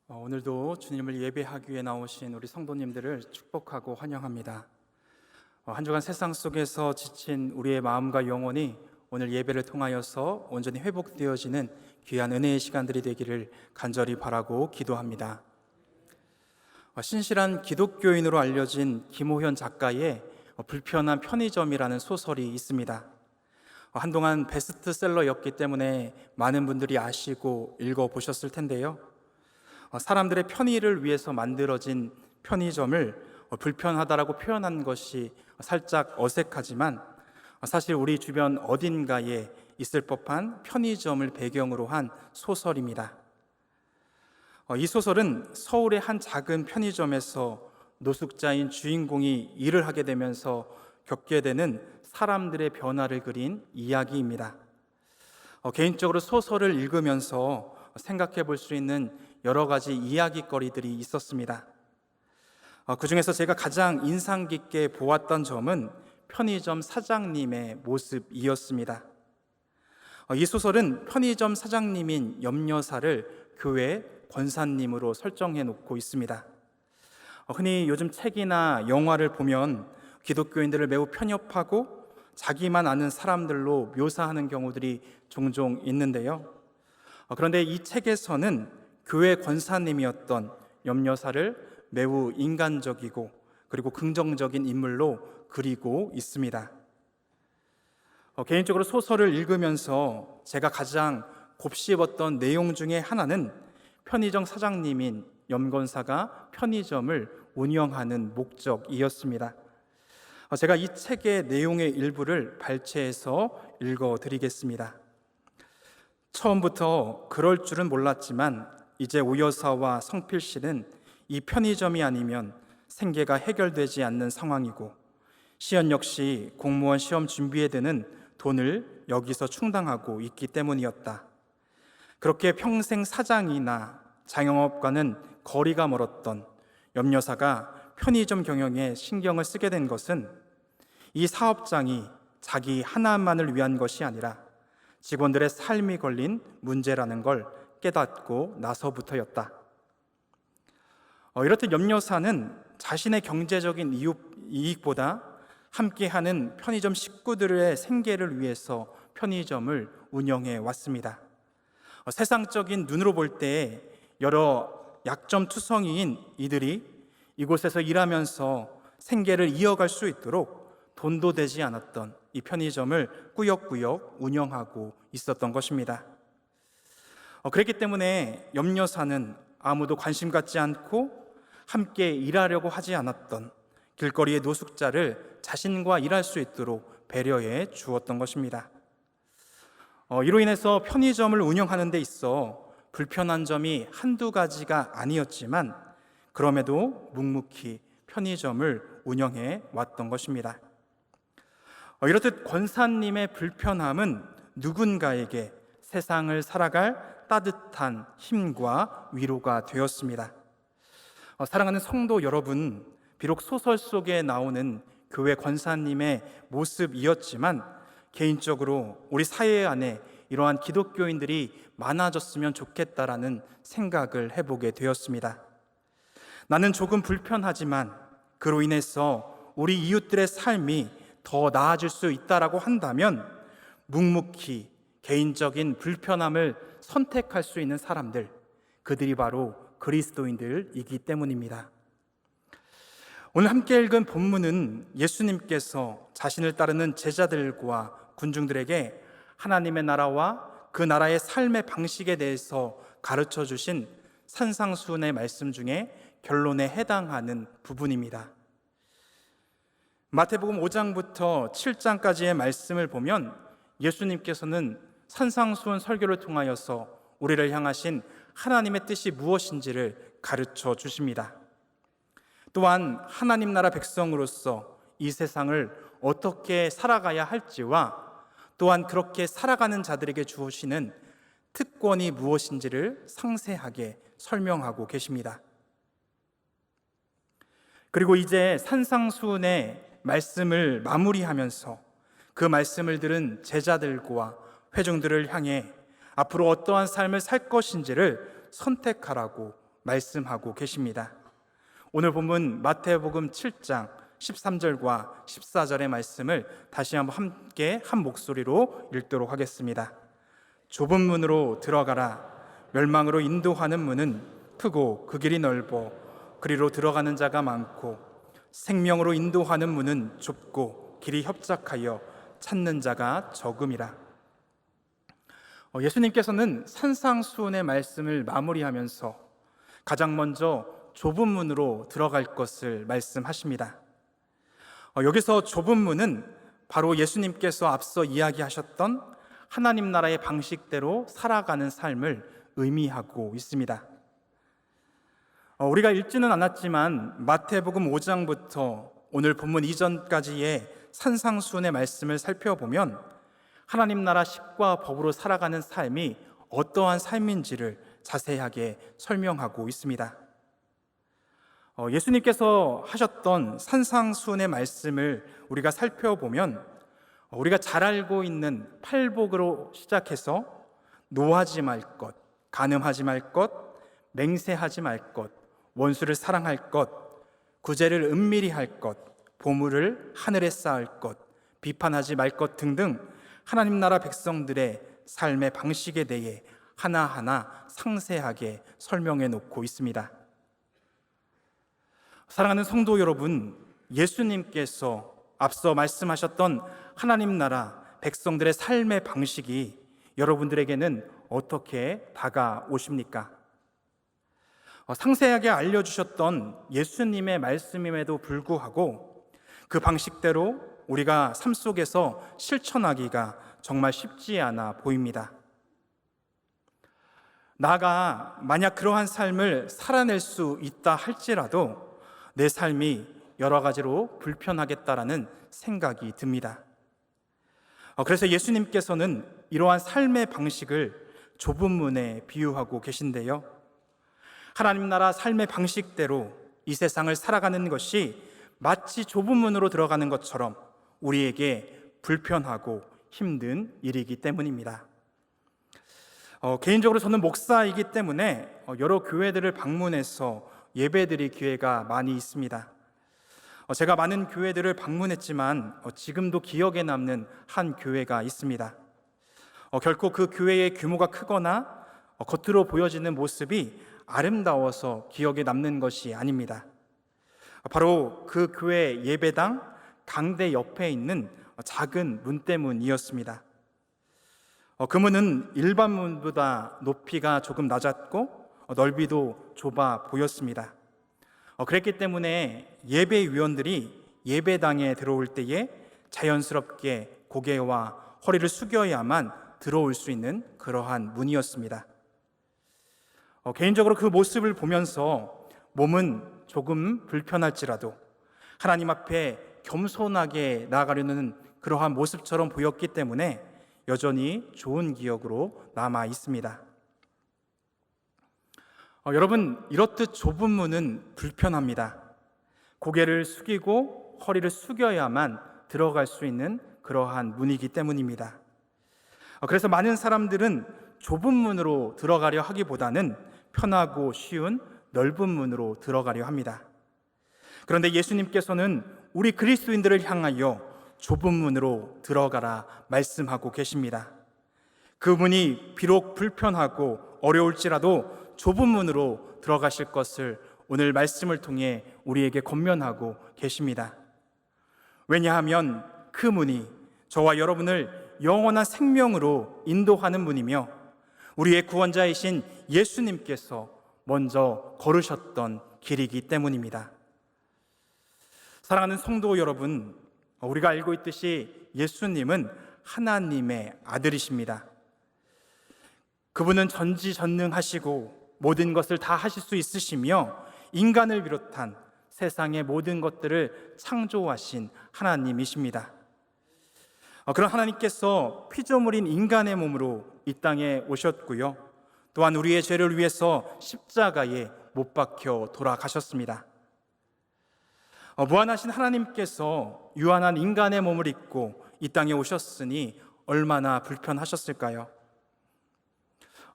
오늘도 주님을 예배하기 위해 나오신 우리 성도님들을 축복하고 환영합니다. 한 주간 세상 속에서 지친 우리의 마음과 영혼이 오늘 예배를 통하여서 온전히 회복되어지는 귀한 은혜의 시간들이 되기를 간절히 바라고 기도합니다. 신실한 기독교인으로 알려진 김호현 작가의 불편한 편의점이라는 소설이 있습니다. 한동안 베스트셀러였기 때문에 많은 분들이 아시고 읽어보셨을 텐데요. 사람들의 편의를 위해서 만들어진 편의점을 불편하다라고 표현한 것이 살짝 어색하지만 사실 우리 주변 어딘가에 있을 법한 편의점을 배경으로 한 소설입니다. 이 소설은 서울의 한 작은 편의점에서 노숙자인 주인공이 일을 하게 되면서 겪게 되는 사람들의 변화를 그린 이야기입니다. 개인적으로 소설을 읽으면서 생각해 볼 수 있는 여러 가지 이야기거리들이 있었습니다. 그 중에서 제가 가장 인상 깊게 보았던 점은 편의점 사장님의 모습이었습니다. 이 소설은 편의점 사장님인 염여사를 교회 권사님으로 설정해 놓고 있습니다. 흔히 요즘 책이나 영화를 보면 기독교인들을 매우 편협하고 자기만 아는 사람들로 묘사하는 경우들이 종종 있는데요. 그런데 이 책에서는 교회 권사님이었던 염여사를 매우 인간적이고 그리고 긍정적인 인물로 그리고 있습니다. 개인적으로 소설을 읽으면서 제가 가장 곱씹었던 내용 중에 하나는 편의점 사장님인 염 권사가 편의점을 운영하는 목적이었습니다. 제가 이 책의 내용의 일부를 발췌해서 읽어드리겠습니다. 처음부터 그럴 줄은 몰랐지만 이제 오 여사와 성필 씨는 이 편의점이 아니면 생계가 해결되지 않는 상황이고 시연 역시 공무원 시험 준비에 드는 돈을 여기서 충당하고 있기 때문이었다. 그렇게 평생 사장이나 자영업과는 거리가 멀었던 염 여사가 편의점 경영에 신경을 쓰게 된 것은 이 사업장이 자기 하나만을 위한 것이 아니라 직원들의 삶이 걸린 문제라는 걸 깨닫고 나서부터였다. 이렇듯 염 여사는 자신의 경제적인 이익보다 함께하는 편의점 식구들의 생계를 위해서 편의점을 운영해 왔습니다. 세상적인 눈으로 볼 때 여러 약점투성이인 이들이 이곳에서 일하면서 생계를 이어갈 수 있도록 돈도 되지 않았던 이 편의점을 꾸역꾸역 운영하고 있었던 것입니다. 그렇기 때문에 염 여사는 아무도 관심 갖지 않고 함께 일하려고 하지 않았던 길거리의 노숙자를 자신과 일할 수 있도록 배려해 주었던 것입니다. 이로 인해서 편의점을 운영하는 데 있어 불편한 점이 한두 가지가 아니었지만 그럼에도 묵묵히 편의점을 운영해 왔던 것입니다. 이렇듯 권사님의 불편함은 누군가에게 세상을 살아갈 따뜻한 힘과 위로가 되었습니다. 사랑하는 성도 여러분, 비록 소설 속에 나오는 교회 권사님의 모습이었지만 개인적으로 우리 사회 안에 이러한 기독교인들이 많아졌으면 좋겠다라는 생각을 해보게 되었습니다. 나는 조금 불편하지만 그로 인해서 우리 이웃들의 삶이 더 나아질 수 있다라고 한다면 묵묵히 개인적인 불편함을 선택할 수 있는 사람들, 그들이 바로 그리스도인들이기 때문입니다. 오늘 함께 읽은 본문은 예수님께서 자신을 따르는 제자들과 군중들에게 하나님의 나라와 그 나라의 삶의 방식에 대해서 가르쳐 주신 산상수훈의 말씀 중에 결론에 해당하는 부분입니다. 마태복음 5장부터 7장까지의 말씀을 보면 예수님께서는 산상수훈 설교를 통하여서 우리를 향하신 하나님의 뜻이 무엇인지를 가르쳐 주십니다. 또한 하나님 나라 백성으로서 이 세상을 어떻게 살아가야 할지와 또한 그렇게 살아가는 자들에게 주시는 특권이 무엇인지를 상세하게 설명하고 계십니다. 그리고 이제 산상수훈의 말씀을 마무리하면서 그 말씀을 들은 제자들과 회중들을 향해 앞으로 어떠한 삶을 살 것인지를 선택하라고 말씀하고 계십니다. 오늘 본문 마태복음 7장 13절과 14절의 말씀을 다시 한번 함께 한 목소리로 읽도록 하겠습니다. 좁은 문으로 들어가라. 멸망으로 인도하는 문은 크고 그 길이 넓어 그리로 들어가는 자가 많고 생명으로 인도하는 문은 좁고 길이 협착하여 찾는 자가 적음이라. 예수님께서는 산상수훈의 말씀을 마무리하면서 가장 먼저 좁은 문으로 들어갈 것을 말씀하십니다. 여기서 좁은 문은 바로 예수님께서 앞서 이야기하셨던 하나님 나라의 방식대로 살아가는 삶을 의미하고 있습니다. 우리가 읽지는 않았지만 마태복음 5장부터 오늘 본문 이전까지의 산상수훈의 말씀을 살펴보면 하나님 나라 식과 법으로 살아가는 삶이 어떠한 삶인지를 자세하게 설명하고 있습니다. 예수님께서 하셨던 산상수훈의 말씀을 우리가 살펴보면 우리가 잘 알고 있는 팔복으로 시작해서 노하지 말 것, 간음하지 말 것, 맹세하지 말 것, 원수를 사랑할 것, 구제를 은밀히 할 것, 보물을 하늘에 쌓을 것, 비판하지 말 것 등등 하나님 나라 백성들의 삶의 방식에 대해 하나하나 상세하게 설명해 놓고 있습니다. 사랑하는 성도 여러분, 예수님께서 앞서 말씀하셨던 하나님 나라 백성들의 삶의 방식이 여러분들에게는 어떻게 다가오십니까? 상세하게 알려주셨던 예수님의 말씀임에도 불구하고 그 방식대로 우리가 삶 속에서 실천하기가 정말 쉽지 않아 보입니다. 나가 만약 그러한 삶을 살아낼 수 있다 할지라도 내 삶이 여러 가지로 불편하겠다라는 생각이 듭니다. 그래서 예수님께서는 이러한 삶의 방식을 좁은 문에 비유하고 계신데요, 하나님 나라 삶의 방식대로 이 세상을 살아가는 것이 마치 좁은 문으로 들어가는 것처럼 우리에게 불편하고 힘든 일이기 때문입니다. 개인적으로 저는 목사이기 때문에 여러 교회들을 방문해서 예배드릴 기회가 많이 있습니다. 제가 많은 교회들을 방문했지만 지금도 기억에 남는 한 교회가 있습니다. 결코 그 교회의 규모가 크거나 겉으로 보여지는 모습이 아름다워서 기억에 남는 것이 아닙니다. 바로 그 교회 예배당 강대 옆에 있는 작은 문대문이었습니다. 그 문은 일반 문보다 높이가 조금 낮았고 넓이도 좁아 보였습니다. 그랬기 때문에 예배위원들이 예배당에 들어올 때에 자연스럽게 고개와 허리를 숙여야만 들어올 수 있는 그러한 문이었습니다. 개인적으로 그 모습을 보면서 몸은 조금 불편할지라도 하나님 앞에 겸손하게 나아가려는 그러한 모습처럼 보였기 때문에 여전히 좋은 기억으로 남아 있습니다. 여러분, 이렇듯 좁은 문은 불편합니다. 고개를 숙이고 허리를 숙여야만 들어갈 수 있는 그러한 문이기 때문입니다. 그래서 많은 사람들은 좁은 문으로 들어가려 하기보다는 편하고 쉬운 넓은 문으로 들어가려 합니다. 그런데 예수님께서는 우리 그리스도인들을 향하여 좁은 문으로 들어가라 말씀하고 계십니다. 그 문이 비록 불편하고 어려울지라도 좁은 문으로 들어가실 것을 오늘 말씀을 통해 우리에게 권면하고 계십니다. 왜냐하면 그 문이 저와 여러분을 영원한 생명으로 인도하는 문이며 우리의 구원자이신 예수님께서 먼저 걸으셨던 길이기 때문입니다. 사랑하는 성도 여러분, 우리가 알고 있듯이 예수님은 하나님의 아들이십니다. 그분은 전지전능하시고 모든 것을 다 하실 수 있으시며 인간을 비롯한 세상의 모든 것들을 창조하신 하나님이십니다. 그런 하나님께서 피조물인 인간의 몸으로 이 땅에 오셨고요, 또한 우리의 죄를 위해서 십자가에 못 박혀 돌아가셨습니다. 무한하신 하나님께서 유한한 인간의 몸을 입고 이 땅에 오셨으니 얼마나 불편하셨을까요?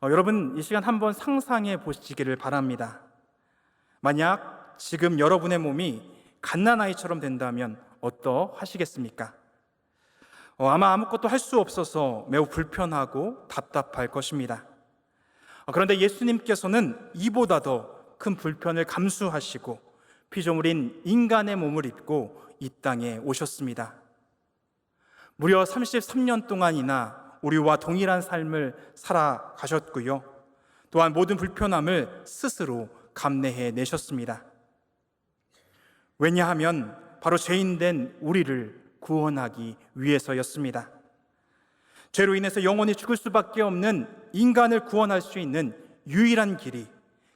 여러분, 이 시간 한번 상상해 보시기를 바랍니다. 만약 지금 여러분의 몸이 갓난아이처럼 된다면 어떠하시겠습니까? 아마 아무것도 할 수 없어서 매우 불편하고 답답할 것입니다. 그런데 예수님께서는 이보다 더 큰 불편을 감수하시고 피조물인 인간의 몸을 입고 이 땅에 오셨습니다. 무려 33년 동안이나 우리와 동일한 삶을 살아가셨고요. 또한 모든 불편함을 스스로 감내해 내셨습니다. 왜냐하면 바로 죄인된 우리를 구원하기 위해서였습니다. 죄로 인해서 영원히 죽을 수밖에 없는 인간을 구원할 수 있는 유일한 길이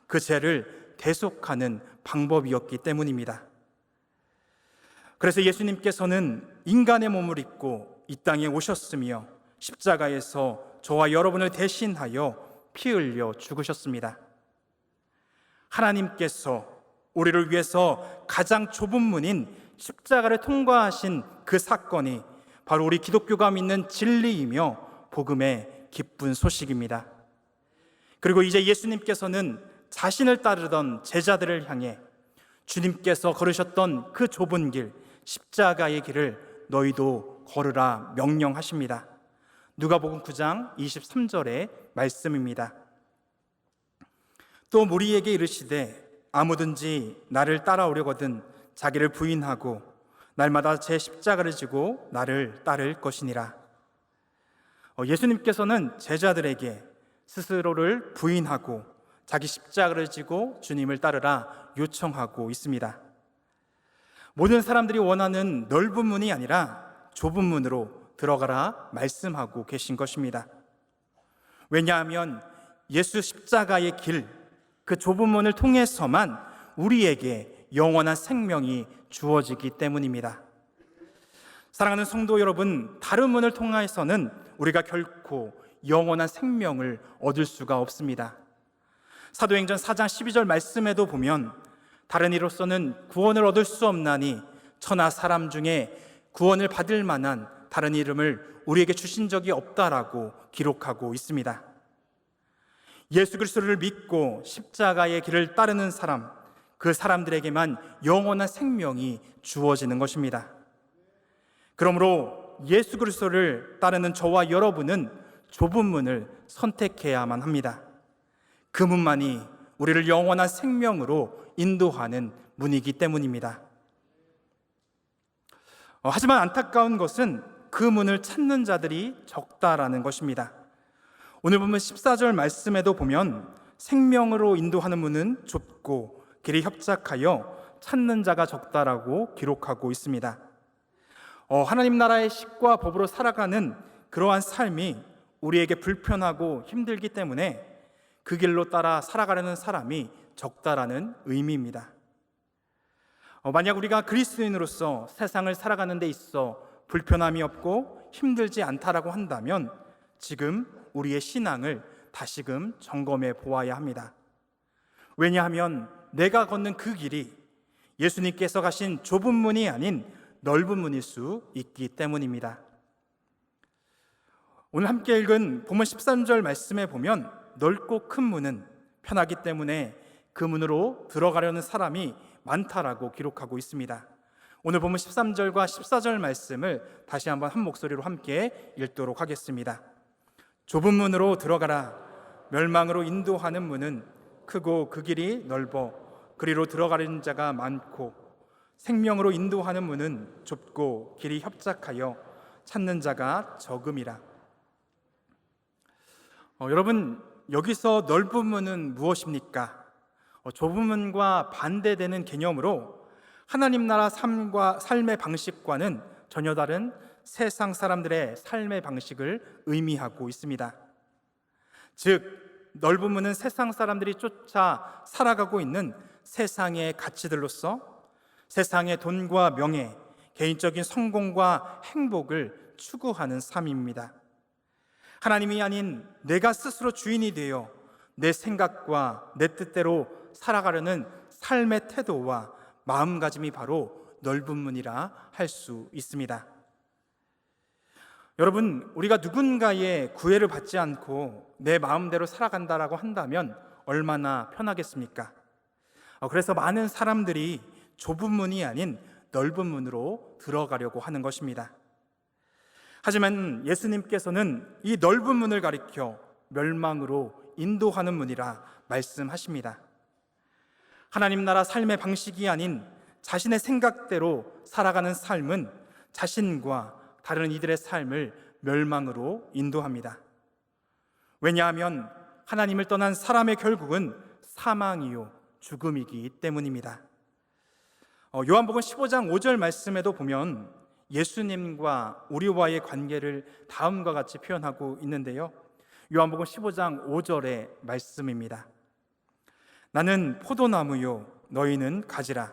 그 죄를 대속하는 방법이었기 때문입니다. 그래서 예수님께서는 인간의 몸을 입고 이 땅에 오셨으며 십자가에서 저와 여러분을 대신하여 피 흘려 죽으셨습니다. 하나님께서 우리를 위해서 가장 좁은 문인 십자가를 통과하신 그 사건이 바로 우리 기독교가 믿는 진리이며 복음의 기쁜 소식입니다. 그리고 이제 예수님께서는 자신을 따르던 제자들을 향해 주님께서 걸으셨던 그 좁은 길, 십자가의 길을 너희도 걸으라 명령하십니다. 누가복음 9장 23절의 말씀입니다. 또 무리에게 이르시되 아무든지 나를 따라오려거든 자기를 부인하고 날마다 제 십자가를 지고 나를 따를 것이니라. 예수님께서는 제자들에게 스스로를 부인하고 자기 십자가를 지고 주님을 따르라 요청하고 있습니다. 모든 사람들이 원하는 넓은 문이 아니라 좁은 문으로 들어가라 말씀하고 계신 것입니다. 왜냐하면 예수 십자가의 길, 그 좁은 문을 통해서만 우리에게 영원한 생명이 주어지기 때문입니다. 사랑하는 성도 여러분, 다른 문을 통해서는 우리가 결코 영원한 생명을 얻을 수가 없습니다. 사도행전 4장 12절 말씀에도 보면 다른 이로서는 구원을 얻을 수 없나니 천하 사람 중에 구원을 받을 만한 다른 이름을 우리에게 주신 적이 없다라고 기록하고 있습니다. 예수 그리스도를 믿고 십자가의 길을 따르는 사람, 그 사람들에게만 영원한 생명이 주어지는 것입니다. 그러므로 예수 그리스도를 따르는 저와 여러분은 좁은 문을 선택해야만 합니다. 그 문만이 우리를 영원한 생명으로 인도하는 문이기 때문입니다. 하지만 안타까운 것은 그 문을 찾는 자들이 적다라는 것입니다. 오늘 보면 14절 말씀에도 보면 생명으로 인도하는 문은 좁고 길이 협착하여 찾는 자가 적다라고 기록하고 있습니다. 하나님 나라의 식과 법으로 살아가는 그러한 삶이 우리에게 불편하고 힘들기 때문에 그 길로 따라 살아가려는 사람이 적다라는 의미입니다. 만약 우리가 그리스도인으로서 세상을 살아가는 데 있어 불편함이 없고 힘들지 않다라고 한다면 지금 우리의 신앙을 다시금 점검해 보아야 합니다. 왜냐하면 내가 걷는 그 길이 예수님께서 가신 좁은 문이 아닌 넓은 문일 수 있기 때문입니다. 오늘 함께 읽은 본문 13절 말씀에 보면 넓고 큰 문은 편하기 때문에 그 문으로 들어가려는 사람이 많다라고 기록하고 있습니다. 오늘 본문 13절과 14절 말씀을 다시 한번 한 목소리로 함께 읽도록 하겠습니다. 좁은 문으로 들어가라. 멸망으로 인도하는 문은 크고 그 길이 넓어 그리로 들어가는 자가 많고 생명으로 인도하는 문은 좁고 길이 협착하여 찾는 자가 적음이라. 여러분, 여기서 넓은 문은 무엇입니까? 좁은 문과 반대되는 개념으로 하나님 나라 삶의 방식과는 전혀 다른 세상 사람들의 삶의 방식을 의미하고 있습니다. 즉, 넓은 문은 세상 사람들이 쫓아 살아가고 있는 세상의 가치들로서 세상의 돈과 명예, 개인적인 성공과 행복을 추구하는 삶입니다. 하나님이 아닌 내가 스스로 주인이 되어 내 생각과 내 뜻대로 살아가려는 삶의 태도와 마음가짐이 바로 넓은 문이라 할 수 있습니다. 여러분, 우리가 누군가의 구애를 받지 않고 내 마음대로 살아간다라고 한다면 얼마나 편하겠습니까? 그래서 많은 사람들이 좁은 문이 아닌 넓은 문으로 들어가려고 하는 것입니다. 하지만 예수님께서는 이 넓은 문을 가리켜 멸망으로 인도하는 문이라 말씀하십니다. 하나님 나라 삶의 방식이 아닌 자신의 생각대로 살아가는 삶은 자신과 다른 이들의 삶을 멸망으로 인도합니다. 왜냐하면 하나님을 떠난 사람의 결국은 사망이요 죽음이기 때문입니다. 요한복음 15장 5절 말씀에도 보면 예수님과 우리와의 관계를 다음과 같이 표현하고 있는데요. 요한복음 15장 5절의 말씀입니다. 나는 포도나무요 너희는 가지라.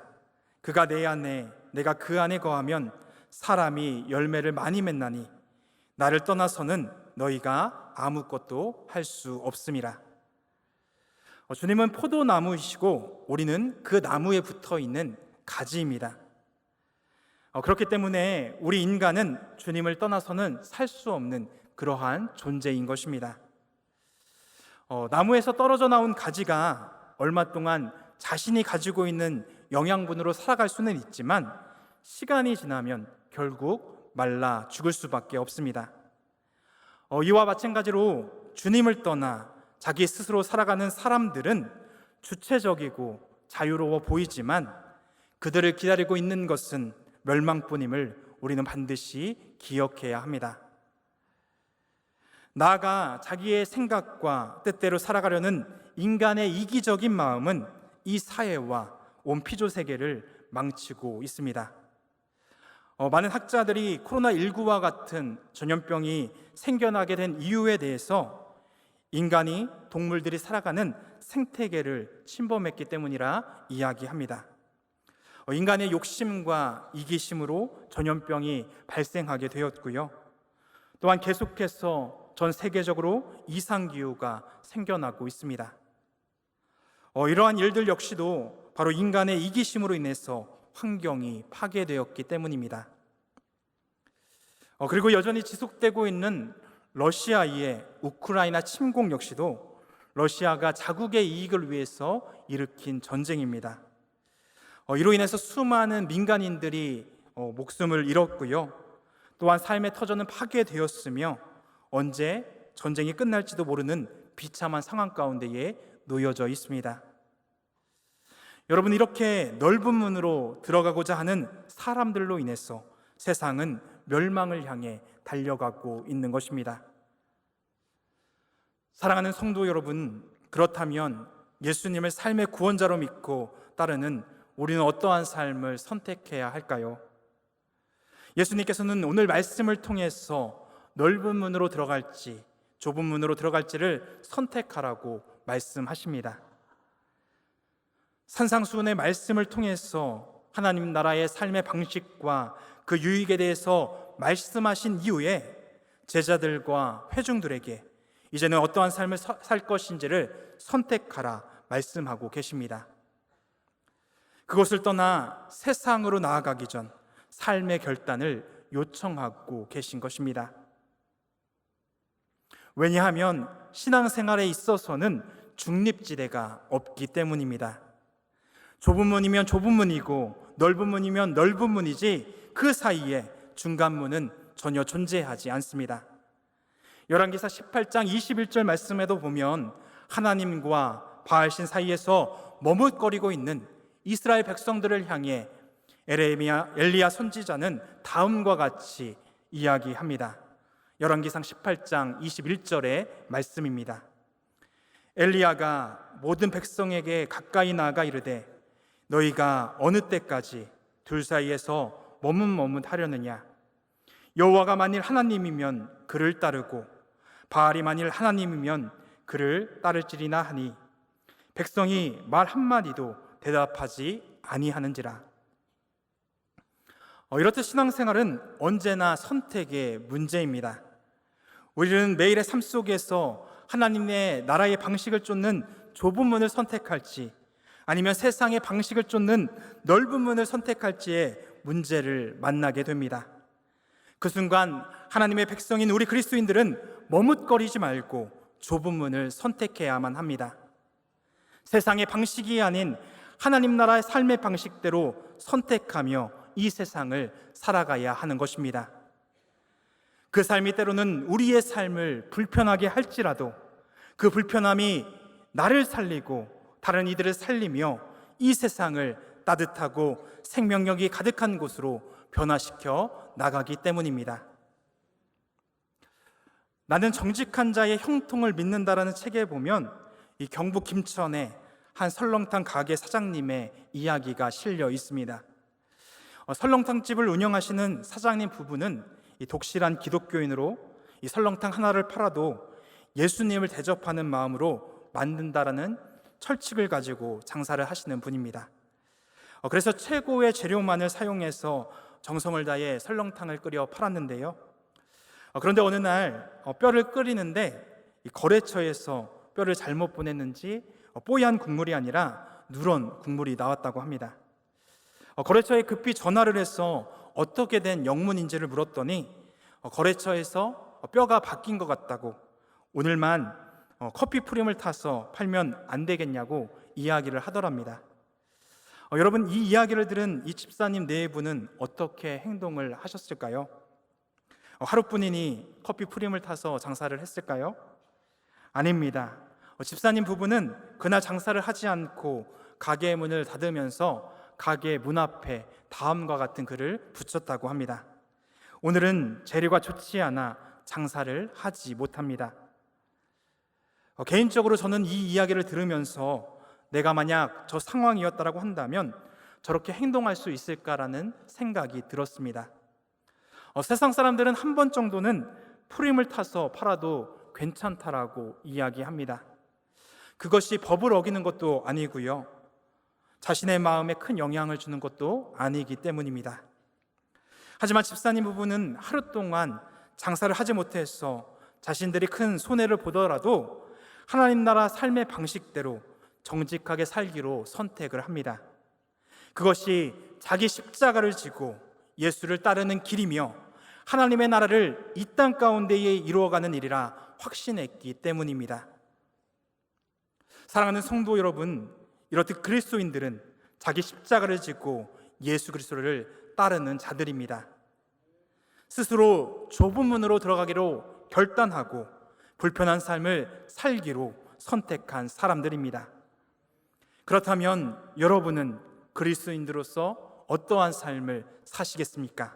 그가 내 안에 내가 그 안에 거하면 사람이 열매를 많이 맺나니 나를 떠나서는 너희가 아무것도 할 수 없음이라. 주님은 포도나무이시고 우리는 그 나무에 붙어 있는 가지입니다. 그렇기 때문에 우리 인간은 주님을 떠나서는 살 수 없는 그러한 존재인 것입니다. 나무에서 떨어져 나온 가지가 얼마 동안 자신이 가지고 있는 영양분으로 살아갈 수는 있지만 시간이 지나면 결국 말라 죽을 수밖에 없습니다. 이와 마찬가지로 주님을 떠나 자기 스스로 살아가는 사람들은 주체적이고 자유로워 보이지만 그들을 기다리고 있는 것은 멸망뿐임을 우리는 반드시 기억해야 합니다. 나아가 자기의 생각과 뜻대로 살아가려는 인간의 이기적인 마음은 이 사회와 온 피조 세계를 망치고 있습니다. 많은 학자들이 코로나19와 같은 전염병이 생겨나게 된 이유에 대해서 인간이 동물들이 살아가는 생태계를 침범했기 때문이라 이야기합니다. 인간의 욕심과 이기심으로 전염병이 발생하게 되었고요. 또한 계속해서 전 세계적으로 이상기후가 생겨나고 있습니다. 이러한 일들 역시도 바로 인간의 이기심으로 인해서 환경이 파괴되었기 때문입니다. 그리고 여전히 지속되고 있는 러시아의 우크라이나 침공 역시도 러시아가 자국의 이익을 위해서 일으킨 전쟁입니다. 이로 인해서 수많은 민간인들이 목숨을 잃었고요. 또한 삶의 터전은 파괴되었으며 언제 전쟁이 끝날지도 모르는 비참한 상황 가운데에 놓여져 있습니다. 여러분, 이렇게 넓은 문으로 들어가고자 하는 사람들로 인해서 세상은 멸망을 향해 달려가고 있는 것입니다. 사랑하는 성도 여러분, 그렇다면 예수님을 삶의 구원자로 믿고 따르는 우리는 어떠한 삶을 선택해야 할까요? 예수님께서는 오늘 말씀을 통해서 넓은 문으로 들어갈지 좁은 문으로 들어갈지를 선택하라고 말씀하십니다. 산상수훈의 말씀을 통해서 하나님 나라의 삶의 방식과 그 유익에 대해서 말씀하신 이후에 제자들과 회중들에게 이제는 어떠한 삶을 살 것인지를 선택하라 말씀하고 계십니다. 그것을 떠나 세상으로 나아가기 전 삶의 결단을 요청하고 계신 것입니다. 왜냐하면 신앙생활에 있어서는 중립지대가 없기 때문입니다. 좁은 문이면 좁은 문이고 넓은 문이면 넓은 문이지 그 사이에 중간문은 전혀 존재하지 않습니다. 열왕기사 18장 21절 말씀에도 보면 하나님과 바알신 사이에서 머뭇거리고 있는 이스라엘 백성들을 향해 엘리야 선지자는 다음과 같이 이야기합니다. 열왕기상 18장 21절의 말씀입니다. 엘리야가 모든 백성에게 가까이 나아가 이르되 너희가 어느 때까지 둘 사이에서 머뭇머뭇하려느냐? 여호와가 만일 하나님이면 그를 따르고 바알이 만일 하나님이면 그를 따를지리나 하니 백성이 말 한마디도 대답하지 아니하는지라. 이렇듯 신앙생활은 언제나 선택의 문제입니다. 우리는 매일의 삶 속에서 하나님의 나라의 방식을 쫓는 좁은 문을 선택할지 아니면 세상의 방식을 쫓는 넓은 문을 선택할지의 문제를 만나게 됩니다. 그 순간 하나님의 백성인 우리 그리스도인들은 머뭇거리지 말고 좁은 문을 선택해야만 합니다. 세상의 방식이 아닌 하나님 나라의 삶의 방식대로 선택하며 이 세상을 살아가야 하는 것입니다. 그 삶이 때로는 우리의 삶을 불편하게 할지라도 그 불편함이 나를 살리고 다른 이들을 살리며 이 세상을 따뜻하고 생명력이 가득한 곳으로 변화시켜 나가기 때문입니다. 나는 정직한 자의 형통을 믿는다라는 책에 보면 이 경북 김천의 한 설렁탕 가게 사장님의 이야기가 실려 있습니다. 설렁탕집을 운영하시는 사장님 부부는 이 독실한 기독교인으로 이 설렁탕 하나를 팔아도 예수님을 대접하는 마음으로 만든다라는 철칙을 가지고 장사를 하시는 분입니다. 그래서 최고의 재료만을 사용해서 정성을 다해 설렁탕을 끓여 팔았는데요. 그런데 어느 날 뼈를 끓이는데 이 거래처에서 뼈를 잘못 보냈는지 뽀얀 국물이 아니라 누런 국물이 나왔다고 합니다. 거래처에 급히 전화를 해서 어떻게 된 영문인지를 물었더니 거래처에서 뼈가 바뀐 것 같다고, 오늘만 커피 프림을 타서 팔면 안 되겠냐고 이야기를 하더랍니다. 여러분, 이 이야기를 들은 이 집사님 네 분은 어떻게 행동을 하셨을까요? 하루뿐이니 커피 프림을 타서 장사를 했을까요? 아닙니다. 집사님 부부는 그날 장사를 하지 않고 가게의 문을 닫으면서 가게 문 앞에 다음과 같은 글을 붙였다고 합니다. 오늘은 재료가 좋지 않아 장사를 하지 못합니다. 개인적으로 저는 이 이야기를 들으면서 내가 만약 저 상황이었다라고 한다면 저렇게 행동할 수 있을까라는 생각이 들었습니다. 세상 사람들은 한 번 정도는 프림을 타서 팔아도 괜찮다라고 이야기합니다. 그것이 법을 어기는 것도 아니고요, 자신의 마음에 큰 영향을 주는 것도 아니기 때문입니다. 하지만 집사님 부부는 하루 동안 장사를 하지 못해서 자신들이 큰 손해를 보더라도 하나님 나라 삶의 방식대로 정직하게 살기로 선택을 합니다. 그것이 자기 십자가를 지고 예수를 따르는 길이며 하나님의 나라를 이 땅 가운데에 이루어가는 일이라 확신했기 때문입니다. 사랑하는 성도 여러분, 이렇듯 그리스도인들은 자기 십자가를 지고 예수 그리스도를 따르는 자들입니다. 스스로 좁은 문으로 들어가기로 결단하고 불편한 삶을 살기로 선택한 사람들입니다. 그렇다면 여러분은 그리스도인들로서 어떠한 삶을 사시겠습니까?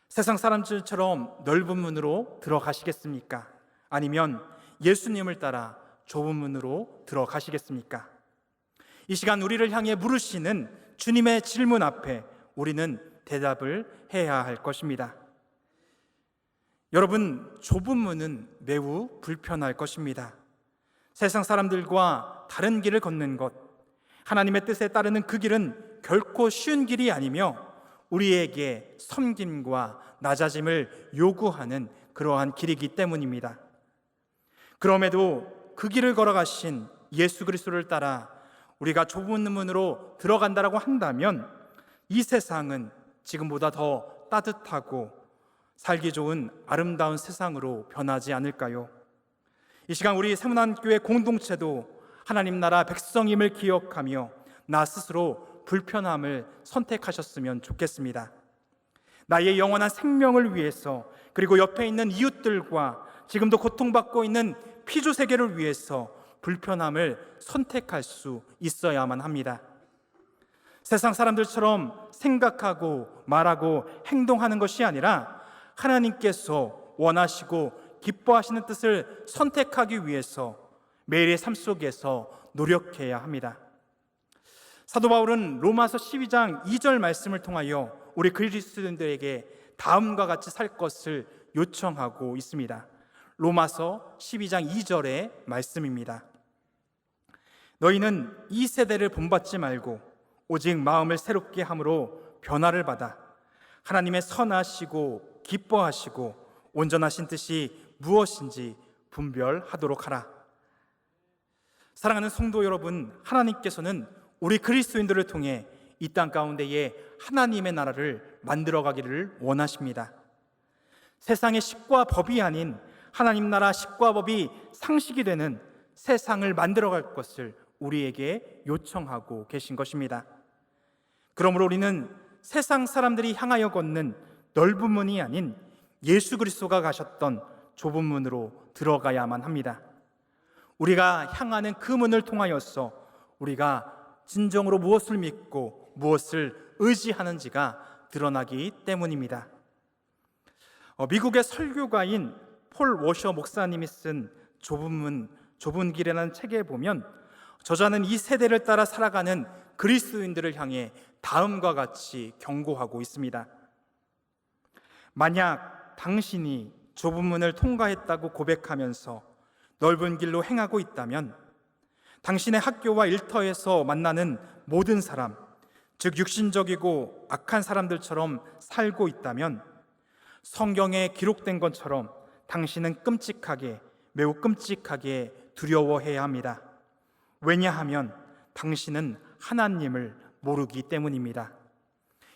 세상 사람들처럼 넓은 문으로 들어가시겠습니까? 아니면 예수님을 따라 좁은 문으로 들어가시겠습니까? 이 시간 우리를 향해 물으시는 주님의 질문 앞에 우리는 대답을 해야 할 것입니다. 여러분, 좁은 문은 매우 불편할 것입니다. 세상 사람들과 다른 길을 걷는 것, 하나님의 뜻에 따르는 그 길은 결코 쉬운 길이 아니며 우리에게 섬김과 낮아짐을 요구하는 그러한 길이기 때문입니다. 그럼에도 그 길을 걸어가신 예수 그리스도를 따라 우리가 좁은 문으로 들어간다라고 한다면 이 세상은 지금보다 더 따뜻하고 살기 좋은 아름다운 세상으로 변하지 않을까요? 이 시간 우리 세문안교회 공동체도 하나님 나라 백성임을 기억하며 나 스스로 불편함을 선택하셨으면 좋겠습니다. 나의 영원한 생명을 위해서, 그리고 옆에 있는 이웃들과 지금도 고통받고 있는 피조 세계를 위해서 불편함을 선택할 수 있어야만 합니다. 세상 사람들처럼 생각하고 말하고 행동하는 것이 아니라 하나님께서 원하시고 기뻐하시는 뜻을 선택하기 위해서 매일의 삶 속에서 노력해야 합니다. 사도 바울은 로마서 12장 2절 말씀을 통하여 우리 그리스도인들에게 다음과 같이 살 것을 요청하고 있습니다. 로마서 12장 2절의 말씀입니다. 너희는 이 세대를 본받지 말고 오직 마음을 새롭게 함으로 변화를 받아 하나님의 선하시고 기뻐하시고 온전하신 뜻이 무엇인지 분별하도록 하라. 사랑하는 성도 여러분, 하나님께서는 우리 그리스도인들을 통해 이 땅 가운데에 하나님의 나라를 만들어가기를 원하십니다. 세상의 식과 법이 아닌 하나님 나라 식과 법이 상식이 되는 세상을 만들어갈 것을 우리에게 요청하고 계신 것입니다. 그러므로 우리는 세상 사람들이 향하여 걷는 넓은 문이 아닌 예수 그리스도가 가셨던 좁은 문으로 들어가야만 합니다. 우리가 향하는 그 문을 통하여서 우리가 진정으로 무엇을 믿고 무엇을 의지하는지가 드러나기 때문입니다. 미국의 설교가인 폴 워셔 목사님이 쓴 좁은 문, 좁은 길이라는 책에 보면 저자는 이 세대를 따라 살아가는 그리스도인들을 향해 다음과 같이 경고하고 있습니다. 만약 당신이 좁은 문을 통과했다고 고백하면서 넓은 길로 행하고 있다면 당신의 학교와 일터에서 만나는 모든 사람, 즉 육신적이고 악한 사람들처럼 살고 있다면 성경에 기록된 것처럼 당신은 끔찍하게, 매우 끔찍하게 두려워해야 합니다. 왜냐하면 당신은 하나님을 모르기 때문입니다.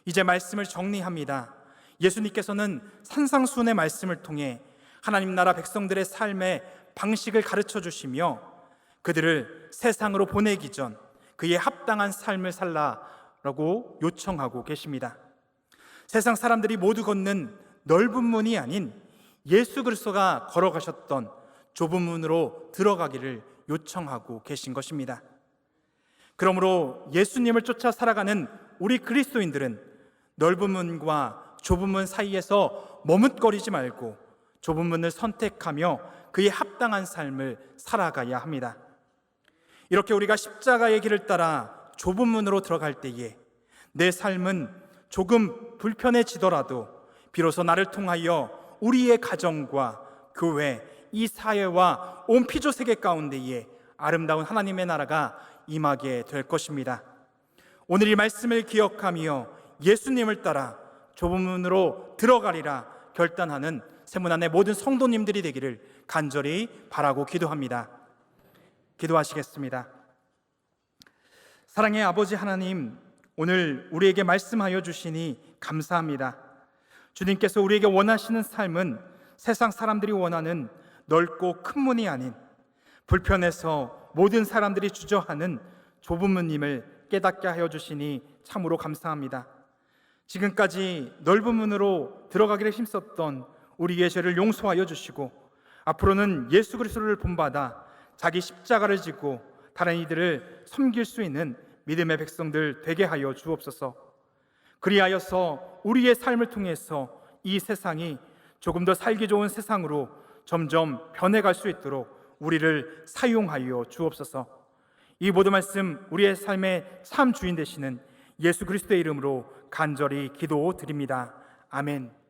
이제 말씀을 정리합니다. 예수님께서는 산상수훈의 말씀을 통해 하나님 나라 백성들의 삶의 방식을 가르쳐 주시며 그들을 세상으로 보내기 전 그에 합당한 삶을 살라라고 요청하고 계십니다. 세상 사람들이 모두 걷는 넓은 문이 아닌 예수 그리스도가 걸어가셨던 좁은 문으로 들어가기를 요청하고 계신 것입니다. 그러므로 예수님을 쫓아 살아가는 우리 그리스도인들은 넓은 문과 좁은 문 사이에서 머뭇거리지 말고 좁은 문을 선택하며 그에 합당한 삶을 살아가야 합니다. 이렇게 우리가 십자가의 길을 따라 좁은 문으로 들어갈 때에 내 삶은 조금 불편해지더라도 비로소 나를 통하여 우리의 가정과 교회, 이 사회와 온 피조 세계 가운데에 아름다운 하나님의 나라가 임하게 될 것입니다. 오늘 이 말씀을 기억하며 예수님을 따라 좁은 문으로 들어가리라 결단하는 세문안의 모든 성도님들이 되기를 간절히 바라고 기도합니다. 기도하시겠습니다. 사랑의 아버지 하나님, 오늘 우리에게 말씀하여 주시니 감사합니다. 주님께서 우리에게 원하시는 삶은 세상 사람들이 원하는 넓고 큰 문이 아닌 불편해서 모든 사람들이 주저하는 좁은 문임을 깨닫게 하여 주시니 참으로 감사합니다. 지금까지 넓은 문으로 들어가기를 힘썼던 우리의 죄를 용서하여 주시고 앞으로는 예수 그리스도를 본받아 자기 십자가를 지고 다른 이들을 섬길 수 있는 믿음의 백성들 되게 하여 주옵소서. 그리하여서 우리의 삶을 통해서 이 세상이 조금 더 살기 좋은 세상으로 점점 변해갈 수 있도록 우리를 사용하여 주옵소서. 이 모든 말씀 우리의 삶의 참 주인 되시는 예수 그리스도의 이름으로 간절히 기도드립니다. 아멘.